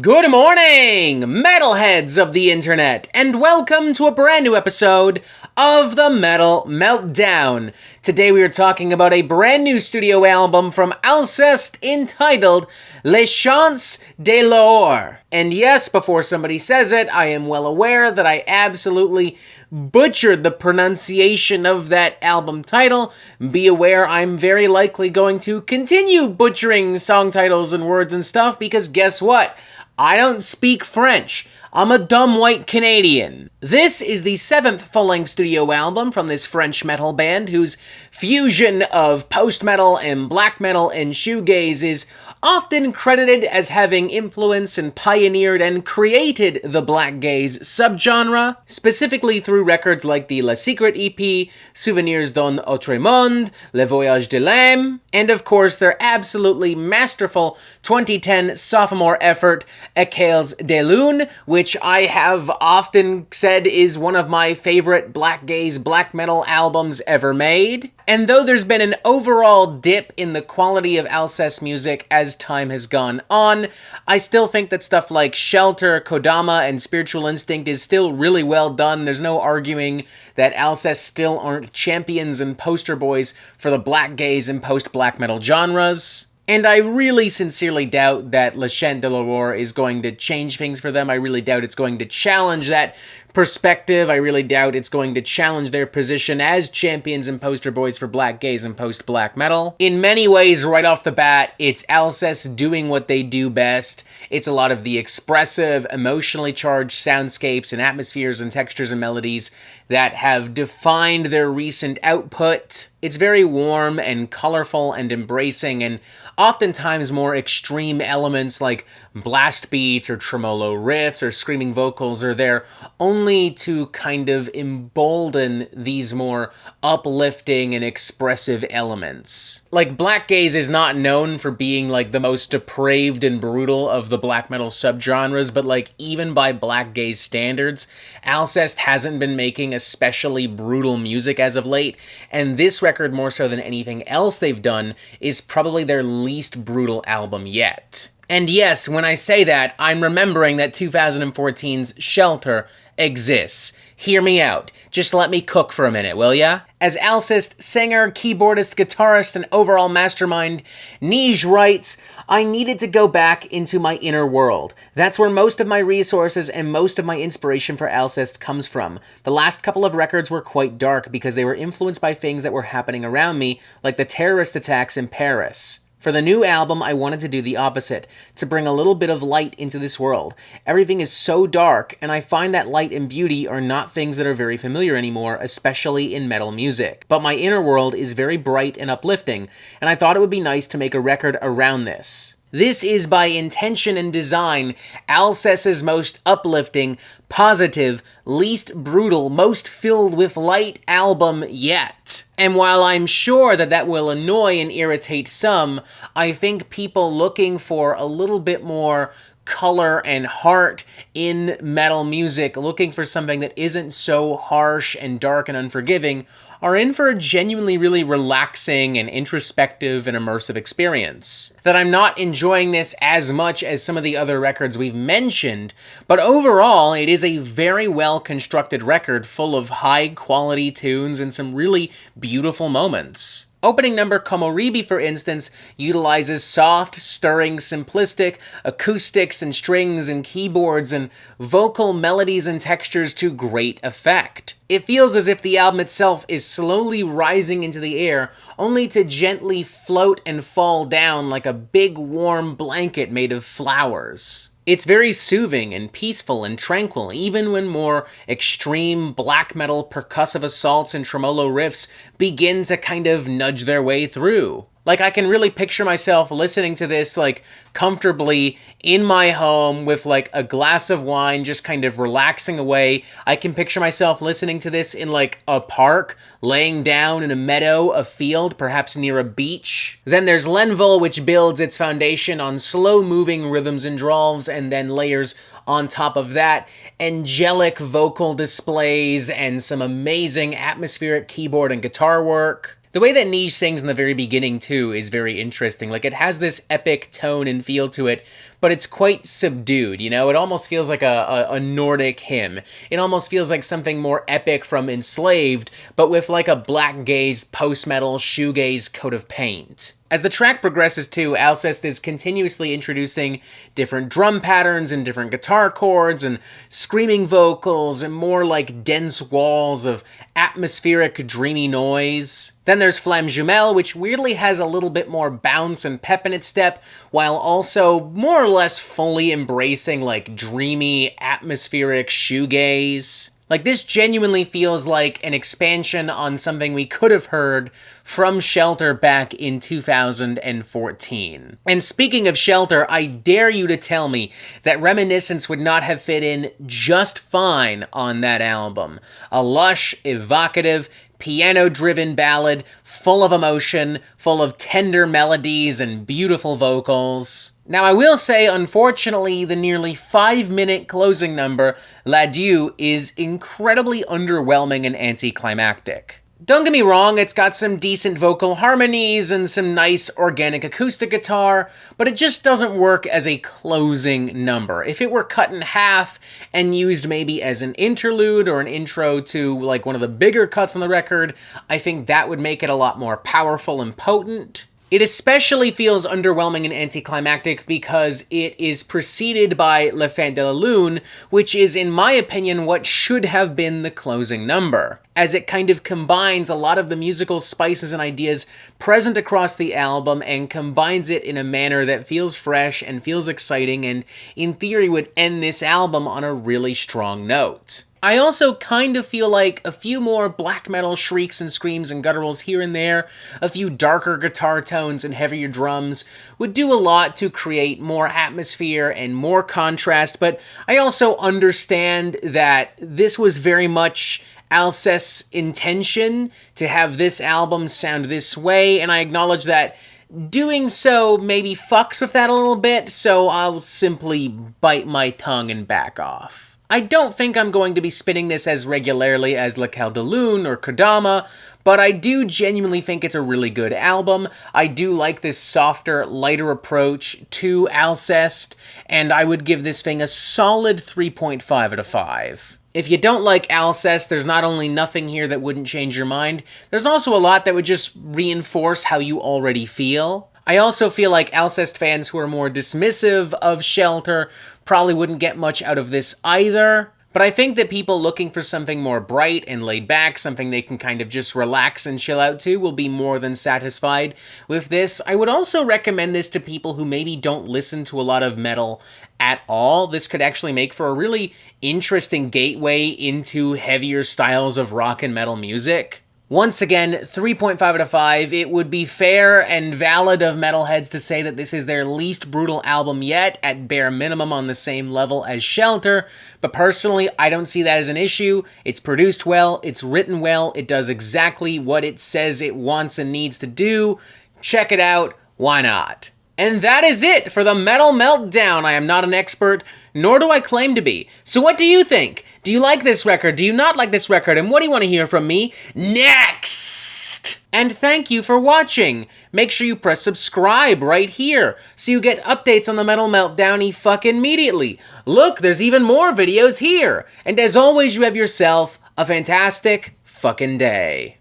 Good morning, metalheads of the internet, and welcome to a brand new episode of the Metal Meltdown. Today we are talking about a brand new studio album from Alcest entitled Les Chants de l'Or. And yes, before somebody says it, I am well aware that I absolutely butchered the pronunciation of that album title. Be aware I'm very likely going to continue butchering song titles and words and stuff because guess what? I don't speak French. I'm a dumb white Canadian. This is the 7th full-length studio album from this French metal band whose fusion of post-metal and black metal and shoegaze is often credited as having influenced and pioneered and created the blackgaze subgenre, specifically through records like the La Secret EP, Souvenirs d'un autre monde, Le Voyage de l'âme, and of course their absolutely masterful 2010 sophomore effort, Éclairs de Lune, which I have often said is one of my favorite blackgaze black metal albums ever made. And though there's been an overall dip in the quality of Alcest music as time has gone on, I still think that stuff like Shelter, Kodama, and Spiritual Instinct is still really well done. There's no arguing that Alcest still aren't champions and poster boys for the blackgaze and post-black metal genres. And I really sincerely doubt that Les Chants de l'Or is going to change things for them. I really doubt it's going to challenge that perspective. I really doubt it's going to challenge their position as champions and poster boys for blackgaze and post-black metal. In many ways, right off the bat, it's Alcest doing what they do best. It's a lot of the expressive, emotionally charged soundscapes and atmospheres and textures and melodies that have defined their recent output. It's very warm and colorful and embracing, and oftentimes more extreme elements like blast beats or tremolo riffs or screaming vocals are there only to kind of embolden these more uplifting and expressive elements. Like, blackgaze is not known for being like the most depraved and brutal of the black metal subgenres, but like even by blackgaze standards, Alcest hasn't been making especially brutal music as of late, and this record, more so than anything else they've done, is probably their least brutal album yet. And yes, when I say that, I'm remembering that 2014's Shelter exists. Hear me out. Just let me cook for a minute, will ya? As Alcest singer, keyboardist, guitarist, and overall mastermind, Nij writes, I needed to go back into my inner world. That's where most of my resources and most of my inspiration for Alcest comes from. The last couple of records were quite dark because they were influenced by things that were happening around me, like the terrorist attacks in Paris. For the new album, I wanted to do the opposite, to bring a little bit of light into this world. Everything is so dark, and I find that light and beauty are not things that are very familiar anymore, especially in metal music. But my inner world is very bright and uplifting, and I thought it would be nice to make a record around this. This is, by intention and design, Alcest's most uplifting, positive, least brutal, most filled with light album yet. And while I'm sure that will annoy and irritate some, I think people looking for a little bit more color and heart in metal music, looking for something that isn't so harsh and dark and unforgiving, are in for a genuinely really relaxing and introspective and immersive experience. That I'm not enjoying this as much as some of the other records we've mentioned, but overall it is a very well constructed record full of high quality tunes and some really beautiful moments. Opening number Komoribi, for instance, utilizes soft, stirring, simplistic acoustics and strings and keyboards and vocal melodies and textures to great effect. It feels as if the album itself is slowly rising into the air, only to gently float and fall down like a big warm blanket made of flowers. It's very soothing and peaceful and tranquil, even when more extreme black metal percussive assaults and tremolo riffs begin to kind of nudge their way through. Like, I can really picture myself listening to this, like, comfortably in my home with, like, a glass of wine, just kind of relaxing away. I can picture myself listening to this in, like, a park, laying down in a meadow, a field, perhaps near a beach. Then there's Lenville, which builds its foundation on slow-moving rhythms and drawls, and then layers on top of that angelic vocal displays and some amazing atmospheric keyboard and guitar work. The way that Niche sings in the very beginning, too, is very interesting. Like, it has this epic tone and feel to it, but it's quite subdued, you know? It almost feels like a Nordic hymn. It almost feels like something more epic from Enslaved, but with like a blackgaze, post-metal, shoegaze coat of paint. As the track progresses too, Alcest is continuously introducing different drum patterns and different guitar chords and screaming vocals and more like dense walls of atmospheric, dreamy noise. Then there's Flamme Jumelle, which weirdly has a little bit more bounce and pep in its step, while also more or less fully embracing like dreamy, atmospheric shoegaze. Like, this genuinely feels like an expansion on something we could have heard from Shelter back in 2014. And speaking of Shelter, I dare you to tell me that Reminiscence would not have fit in just fine on that album. A lush, evocative, piano-driven ballad, full of emotion, full of tender melodies and beautiful vocals. Now, I will say, unfortunately, the nearly 5-minute closing number, L'Adieu, is incredibly underwhelming and anticlimactic. Don't get me wrong, it's got some decent vocal harmonies and some nice organic acoustic guitar, but it just doesn't work as a closing number. If it were cut in half and used maybe as an interlude or an intro to like one of the bigger cuts on the record, I think that would make it a lot more powerful and potent. It especially feels underwhelming and anticlimactic because it is preceded by La Fin de la Lune, which is, in my opinion, what should have been the closing number, as it kind of combines a lot of the musical spices and ideas present across the album and combines it in a manner that feels fresh and feels exciting and, in theory, would end this album on a really strong note. I also kind of feel like a few more black metal shrieks and screams and gutturals here and there, a few darker guitar tones and heavier drums would do a lot to create more atmosphere and more contrast, but I also understand that this was very much Alcest's intention to have this album sound this way, and I acknowledge that doing so maybe fucks with that a little bit, so I'll simply bite my tongue and back off. I don't think I'm going to be spinning this as regularly as La Cal de Lune or Kodama, but I do genuinely think it's a really good album. I do like this softer, lighter approach to Alcest, and I would give this thing a solid 3.5 out of 5. If you don't like Alcest, there's not only nothing here that wouldn't change your mind, there's also a lot that would just reinforce how you already feel. I also feel like Alcest fans who are more dismissive of Shelter probably wouldn't get much out of this either, but I think that people looking for something more bright and laid back, something they can kind of just relax and chill out to, will be more than satisfied with this. I would also recommend this to people who maybe don't listen to a lot of metal at all. This could actually make for a really interesting gateway into heavier styles of rock and metal music. Once again, 3.5 out of 5. It would be fair and valid of metalheads to say that this is their least brutal album yet, at bare minimum on the same level as Shelter, but personally, I don't see that as an issue. It's produced well, it's written well, it does exactly what it says it wants and needs to do. Check it out, why not? And that is it for the Metal Meltdown. I am not an expert, nor do I claim to be. So what do you think? Do you like this record? Do you not like this record? And what do you want to hear from me next? And thank you for watching. Make sure you press subscribe right here so you get updates on the Metal Meltdown fucking immediately. Look, there's even more videos here. And as always, you have yourself a fantastic fucking day.